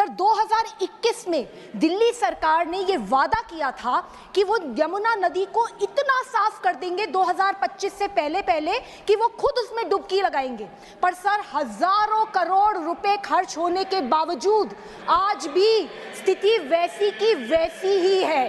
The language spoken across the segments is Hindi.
सर 2021 में दिल्ली सरकार ने ये वादा किया था कि वो यमुना नदी को इतना साफ कर देंगे 2025 से पहले कि वो खुद उसमें डुबकी लगाएंगे। पर सर हजारों करोड़ रुपए खर्च होने के बावजूद आज भी स्थिति वैसी की वैसी ही है।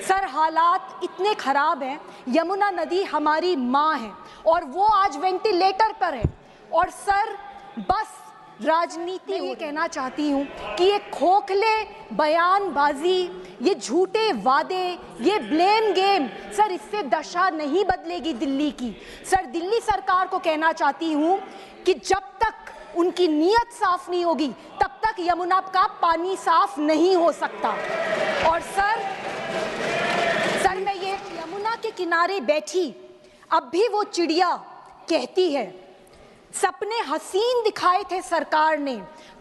सर हालात इतने खराब हैं, यमुना नदी हमारी माँ है और वो आज वेंटिलेटर पर है। और सर बस राजनीति ये कहना चाहती हूँ कि ये खोखले बयानबाजी, ये झूठे वादे, ये ब्लेम गेम, सर इससे दशा नहीं बदलेगी दिल्ली की। सर दिल्ली सरकार को कहना चाहती हूँ कि जब तक उनकी नीयत साफ नहीं होगी तब तक यमुना का पानी साफ नहीं हो सकता। और सर मैं ये यमुना के किनारे बैठी अब भी वो चिड़िया कहती है, सपने हसीन दिखाए थे सरकार ने,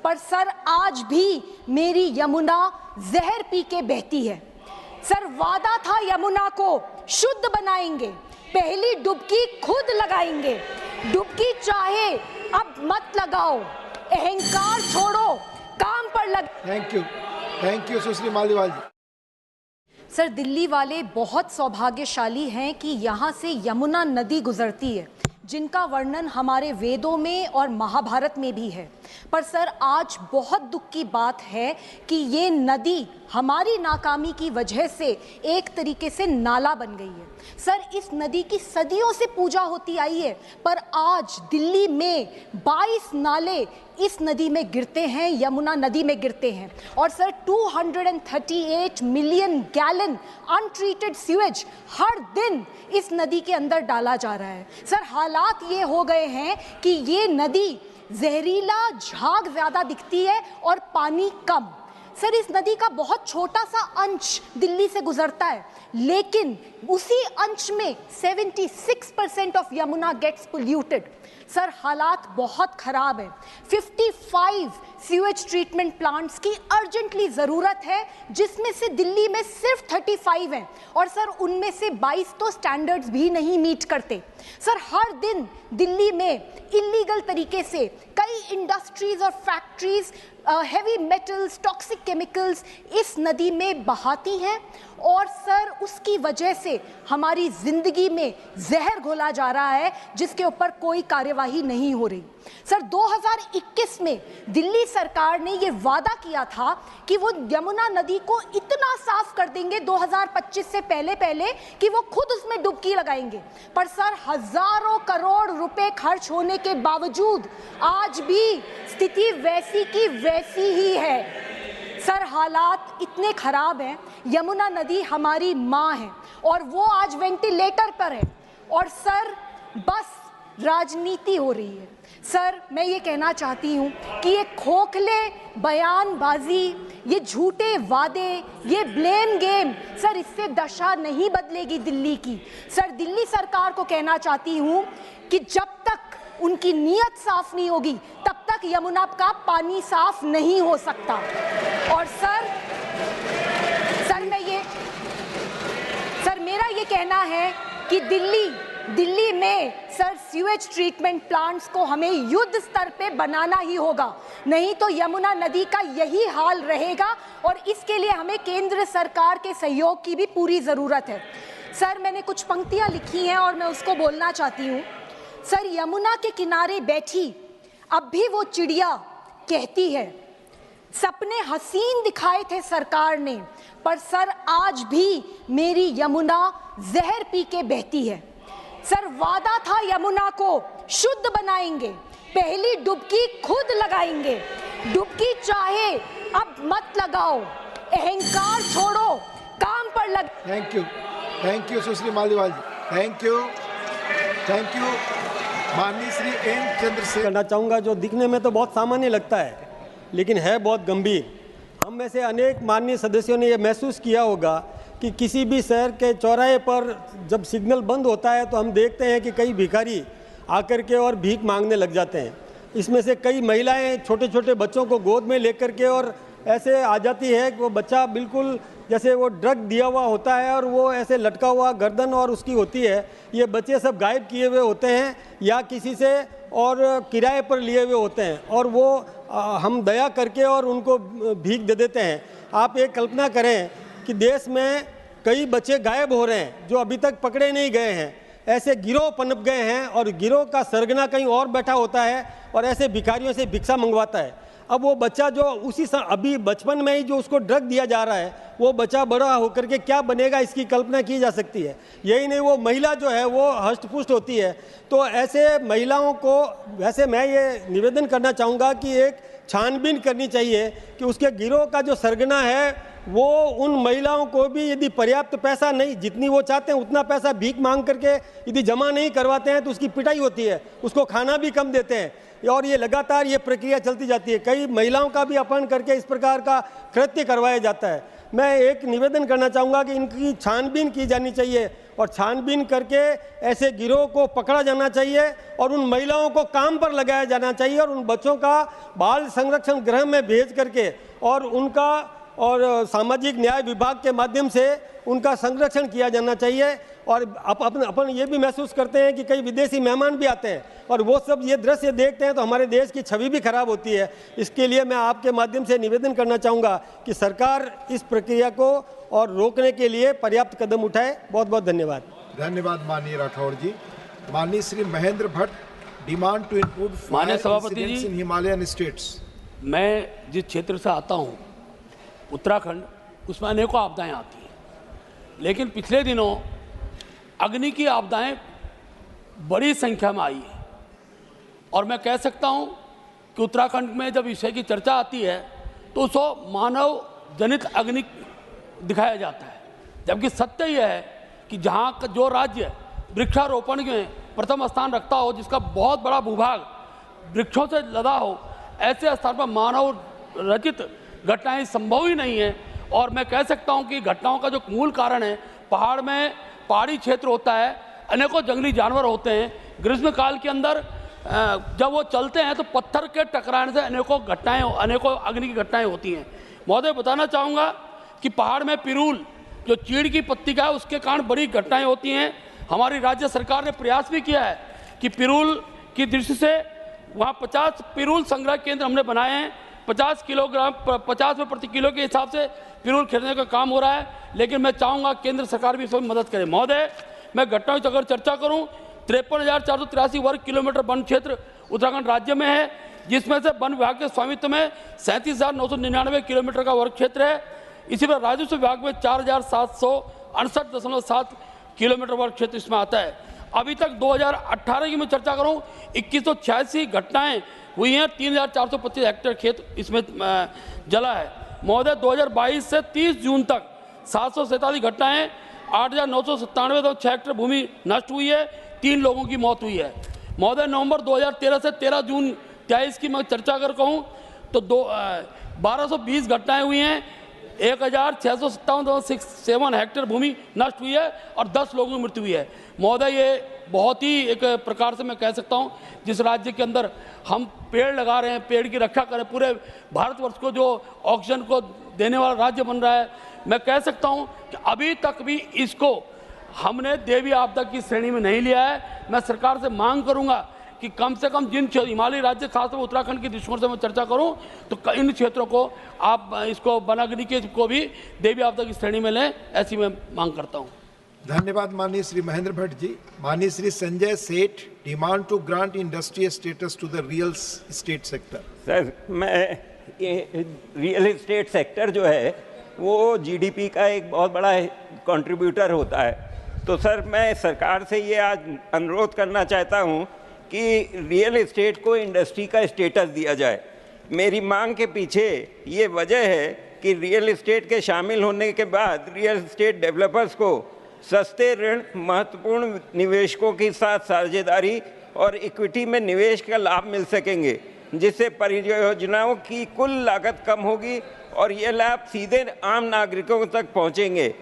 पर सर आज भी मेरी यमुना जहर पी के बहती है। सर वादा था यमुना को शुद्ध बनाएंगे, पहली डुबकी खुद लगाएंगे, डुबकी चाहे अब मत लगाओ, अहंकार छोड़ो, काम पर लग। Thank you Sushri Maliwal ji. Sir Delhi वाले बहुत सौभाग्यशाली हैं कि यहाँ से यमुना नदी गुजरती है, जिनका वर्णन हमारे वेदों में और महाभारत में भी है। पर सर आज बहुत दुख की बात है कि ये नदी हमारी नाकामी की वजह से एक तरीके से नाला बन गई है। सर इस नदी की सदियों से पूजा होती आई है, पर आज दिल्ली में 22 नाले इस नदी में गिरते हैं, यमुना नदी में गिरते हैं। और sir 238 million gallon untreated sewage हर दिन इस नदी के अंदर डाला जा रहा है। सर हालात ये हो गए हैं कि ये नदी जहरीला झाग ज़्यादा दिखती है और पानी कम। सर इस नदी का बहुत छोटा सा अंश दिल्ली से गुजरता है, लेकिन उसी अंश में 76% of Yamuna gets polluted. Sir हालात बहुत ख़राब है। 55 सीवेज ट्रीटमेंट प्लांट्स की अर्जेंटली ज़रूरत है, जिसमें से दिल्ली में सिर्फ 35 हैं और सर उनमें से 22 तो स्टैंडर्ड्स भी नहीं मीट करते। सर हर दिन दिल्ली में इलीगल तरीके से कई इंडस्ट्रीज और factories heavy metals, toxic chemicals इस नदी में बहाती हैं और सर उसकी वजह से हमारी ज़िंदगी में जहर घोला जा रहा है, जिसके ऊपर कोई कार्यवाही नहीं हो रही। सर 2021 में दिल्ली सरकार ने ये वादा किया था कि वो यमुना नदी को इतना साफ कर देंगे 2025 से पहले कि वो खुद उसमें डुबकी लगाएंगे। पर सर हजारों करोड़ रुपए खर्च होने के बावजूद आज भी स्थिति वैसी की वैसी ही है। सर हालात इतने खराब हैं, यमुना नदी हमारी माँ है और वो आज वेंटिलेटर पर है। और सर बस राजनीति हो रही है। सर मैं ये कहना चाहती हूँ कि ये खोखले बयानबाजी, ये झूठे वादे, ये ब्लेम गेम, सर इससे दशा नहीं बदलेगी दिल्ली की। सर दिल्ली सरकार को कहना चाहती हूँ कि जब तक उनकी नीयत साफ नहीं होगी तब तक यमुना का पानी साफ नहीं हो सकता। और सर मेरा ये कहना है कि दिल्ली में सर सीवेज ट्रीटमेंट प्लांट्स को हमें युद्ध स्तर पे बनाना ही होगा, नहीं तो यमुना नदी का यही हाल रहेगा और इसके लिए हमें केंद्र सरकार के सहयोग की भी पूरी ज़रूरत है। सर मैंने कुछ पंक्तियाँ लिखी हैं और मैं उसको बोलना चाहती हूँ। सर यमुना के किनारे बैठी अब भी वो चिड़िया कहती है, सपने हसीन दिखाए थे सरकार ने, पर सर आज भी मेरी यमुना जहर पी के बहती है। सर वादा था यमुना को शुद्ध बनाएंगे, पहली डुबकी खुद लगाएंगे, डुबकी चाहे अब मत लगाओ, अहंकार छोड़ो, काम पर लग। Thank you Sushri Maliwal ji. Thank you माननीय श्री एन चंद्रशेखर। करना चाहूँगा, जो दिखने में तो बहुत सामान्य लगता है लेकिन है बहुत गंभीर। हम में से अनेक माननीय सदस्यों ने यह महसूस किया होगा कि किसी भी शहर के चौराहे पर जब सिग्नल बंद होता है तो हम देखते हैं कि कई भिखारी आकर के और भीख मांगने लग जाते हैं। इसमें से कई महिलाएं छोटे छोटे बच्चों को गोद में लेकर के और ऐसे आ जाती है कि वो बच्चा बिल्कुल जैसे वो ड्रग दिया हुआ होता है और वो ऐसे लटका हुआ गर्दन और उसकी होती है। ये बच्चे सब गायब किए हुए होते हैं या किसी से और किराए पर लिए हुए होते हैं और वो हम दया करके और उनको भीख दे देते हैं। आप एक कल्पना करें कि देश में कई बच्चे गायब हो रहे हैं जो अभी तक पकड़े नहीं गए हैं। ऐसे गिरोह पनप गए हैं और गिरोह का सरगना कहीं और बैठा होता है और ऐसे भिखारियों से भिक्षा मंगवाता है। अब वो बच्चा जो अभी बचपन में ही जो उसको ड्रग दिया जा रहा है, वो बच्चा बड़ा होकर के क्या बनेगा, इसकी कल्पना की जा सकती है। यही नहीं, वो महिला जो है वो हष्ट-पुष्ट होती है। तो ऐसे महिलाओं को, वैसे मैं ये निवेदन करना चाहूँगा कि एक छानबीन करनी चाहिए कि उसके गिरोह का जो सरगना है वो उन महिलाओं को भी यदि पर्याप्त पैसा नहीं, जितनी वो चाहते हैं उतना पैसा भीख मांग करके यदि जमा नहीं करवाते हैं तो उसकी पिटाई होती है, उसको खाना भी कम देते हैं और ये लगातार ये प्रक्रिया चलती जाती है। कई महिलाओं का भी अपहरण करके इस प्रकार का कृत्य करवाया जाता है। मैं एक निवेदन करना चाहूँगा कि इनकी छानबीन की जानी चाहिए और छानबीन करके ऐसे गिरोह को पकड़ा जाना चाहिए और उन महिलाओं को काम पर लगाया जाना चाहिए और उन बच्चों का बाल संरक्षण गृह में भेज करके और उनका और सामाजिक न्याय विभाग के माध्यम से उनका संरक्षण किया जाना चाहिए। और अपन ये भी महसूस करते हैं कि कई विदेशी मेहमान भी आते हैं और वो सब ये दृश्य देखते हैं तो हमारे देश की छवि भी खराब होती है। इसके लिए मैं आपके माध्यम से निवेदन करना चाहूँगा कि सरकार इस प्रक्रिया को और रोकने के लिए पर्याप्त कदम उठाए। बहुत बहुत धन्यवाद। धन्यवाद माननीय राठौड़ जी। माननीय Shri Mahendra Bhatt, demand to include माननीय सभापति जी, इन हिमालयन स्टेट्स। मैं जिस क्षेत्र से आता हूँ उत्तराखंड, उसमें अनेकों आपदाएं आती हैं, लेकिन पिछले दिनों अग्नि की आपदाएं बड़ी संख्या में आई है और मैं कह सकता हूं कि उत्तराखंड में जब विषय की चर्चा आती है तो उसको मानव जनित अग्नि दिखाया जाता है, जबकि सत्य यह है कि जहां का जो राज्य वृक्षारोपण में प्रथम स्थान रखता हो, जिसका बहुत बड़ा भूभाग वृक्षों से लदा हो, ऐसे स्थान पर मानव रचित घटनाएं संभव ही नहीं है। और मैं कह सकता हूं कि घटनाओं का जो मूल कारण है, पहाड़ में पहाड़ी क्षेत्र होता है, अनेकों जंगली जानवर होते हैं। ग्रीष्म काल के अंदर जब वो चलते हैं तो पत्थर के टकराने से अनेकों अग्नि की घटनाएं होती हैं। महोदय, बताना चाहूँगा कि पहाड़ में पिरूल, जो चीड़ की पत्ती का है, उसके कारण बड़ी घटनाएं होती हैं। हमारी राज्य सरकार ने प्रयास भी किया है कि पिरूल की दृष्टि से वहाँ 50 पिरूल संग्रह केंद्र हमने बनाए हैं। 50 किलोग्राम 50 रुपये प्रति किलो के हिसाब से पिरूल खरीदने का काम हो रहा है, लेकिन मैं चाहूँगा केंद्र सरकार भी इसमें मदद करे। महोदय, मैं घटनाओं की अगर चर्चा करूँ, 53,483 वर्ग किलोमीटर वन क्षेत्र उत्तराखंड राज्य में है, जिसमें से वन विभाग के स्वामित्व में 37,999 किलोमीटर का वर्ग क्षेत्र है। इसी पर राजस्व विभाग में 4,768.7 किलोमीटर वर्ग क्षेत्र इसमें आता है। अभी तक 2018 की मैं चर्चा करूँ, 2186 घटनाएं हुई हैं, 3,425 हेक्टेयर खेत इसमें जला है। महोदय, 2022 से 30 जून तक 747 घटनाएं, 8,997.6 हेक्टेयर भूमि नष्ट हुई है, 3 लोगों की मौत हुई है। महोदय, नवंबर 2013 से 13 जून 23 की मैं चर्चा अगर कहूँ तो 1220 घटनाएं हुई हैं, 1,657.67 हेक्टेयर भूमि नष्ट हुई है और 10 लोगों की मृत्यु हुई है। महोदय, ये बहुत ही एक प्रकार से मैं कह सकता हूँ, जिस राज्य के अंदर हम पेड़ लगा रहे हैं, पेड़ की रक्षा करें, पूरे भारतवर्ष को जो ऑक्सीजन को देने वाला राज्य बन रहा है, मैं कह सकता हूँ कि अभी तक भी इसको हमने देवी आपदा की श्रेणी में नहीं लिया है। मैं सरकार से मांग करूँगा कि कम से कम जिन हिमालयी राज्य, खासतौर उत्तराखंड के दृष्टिकोण से मैं चर्चा करूं, तो इन क्षेत्रों को आप इसको वनाग्नि के को भी देवी आपदा की श्रेणी में लें, ऐसी मैं मांग करता हूं। धन्यवाद माननीय श्री महेंद्र भट्ट जी। माननीय Shri Sanjay Seth, demand to grant industrial status to the real estate sector. Sir, मैं ये रियल एस्टेट सेक्टर जो है वो जीडीपी का एक बहुत बड़ा कंट्रीब्यूटर होता है। तो सर, मैं सरकार से ये आज अनुरोध करना चाहता हूँ कि रियल एस्टेट को इंडस्ट्री का स्टेटस दिया जाए। मेरी मांग के पीछे ये वजह है कि रियल एस्टेट के शामिल होने के बाद रियल एस्टेट डेवलपर्स को सस्ते ऋण, महत्वपूर्ण निवेशकों के साथ साझेदारी और इक्विटी में निवेश का लाभ मिल सकेंगे, जिससे परियोजनाओं की कुल लागत कम होगी और ये लाभ सीधे आम नागरिकों तक पहुंचेंगे।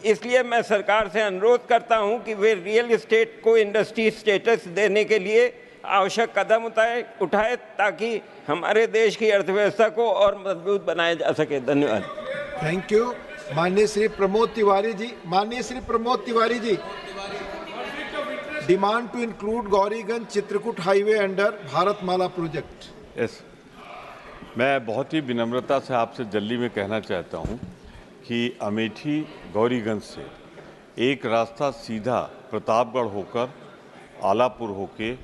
इसलिए मैं सरकार से अनुरोध करता हूं कि वे रियल एस्टेट को इंडस्ट्री स्टेटस देने के लिए आवश्यक कदम उठाए ताकि हमारे देश की अर्थव्यवस्था को और मजबूत बनाया जा सके। धन्यवाद। Thank you. माननीय श्री प्रमोद तिवारी जी। माननीय Shri Pramod Tiwari ji, demand to include Gauriganj Chitrakoot highway under Bharatmala project. Yes, मैं बहुत ही विनम्रता से आपसे जल्दी में कहना चाहता हूं कि अमेठी गौरीगंज से एक रास्ता सीधा प्रतापगढ़ होकर आलापुर होके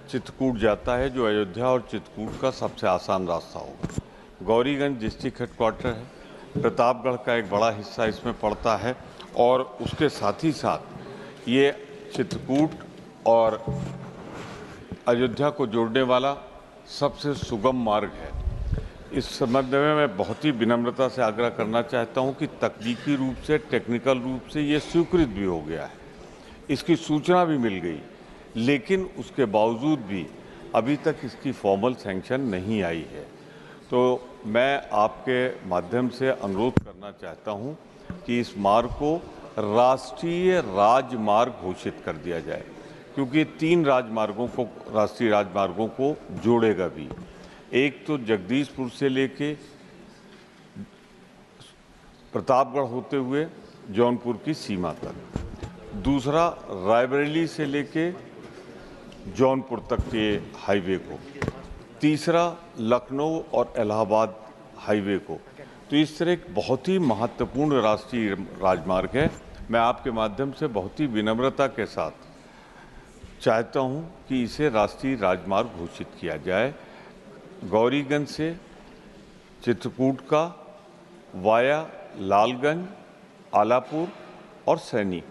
चित्रकूट जाता है, जो अयोध्या और चित्रकूट का सबसे आसान रास्ता होगा। गौरीगंज डिस्ट्रिक्ट हेडक्वार्टर है, प्रतापगढ़ का एक बड़ा हिस्सा इसमें पड़ता है और उसके साथ ही साथ ये चित्रकूट और अयोध्या को जोड़ने वाला सबसे सुगम मार्ग है। इस संबंध में मैं बहुत ही विनम्रता से आग्रह करना चाहता हूं कि तकनीकी रूप से, टेक्निकल रूप से ये स्वीकृत भी हो गया है, इसकी सूचना भी मिल गई, लेकिन उसके बावजूद भी अभी तक इसकी फॉर्मल सैंक्शन नहीं आई है। तो मैं आपके माध्यम से अनुरोध करना चाहता हूं कि इस मार्ग को राष्ट्रीय राजमार्ग घोषित कर दिया जाए, क्योंकि 3 राजमार्गों को, राष्ट्रीय राजमार्गों को जोड़ेगा भी। एक तो जगदीशपुर से लेके प्रतापगढ़ होते हुए जौनपुर की सीमा तक, दूसरा रायबरेली से लेके जौनपुर तक के हाईवे को, तीसरा लखनऊ और इलाहाबाद हाईवे को। तो इस तरह एक बहुत ही महत्वपूर्ण राष्ट्रीय राजमार्ग है। मैं आपके माध्यम से बहुत ही विनम्रता के साथ चाहता हूं कि इसे राष्ट्रीय राजमार्ग घोषित किया जाए। गौरीगंज से चित्रकूट का वाया लालगंज, आलापुर और सैनी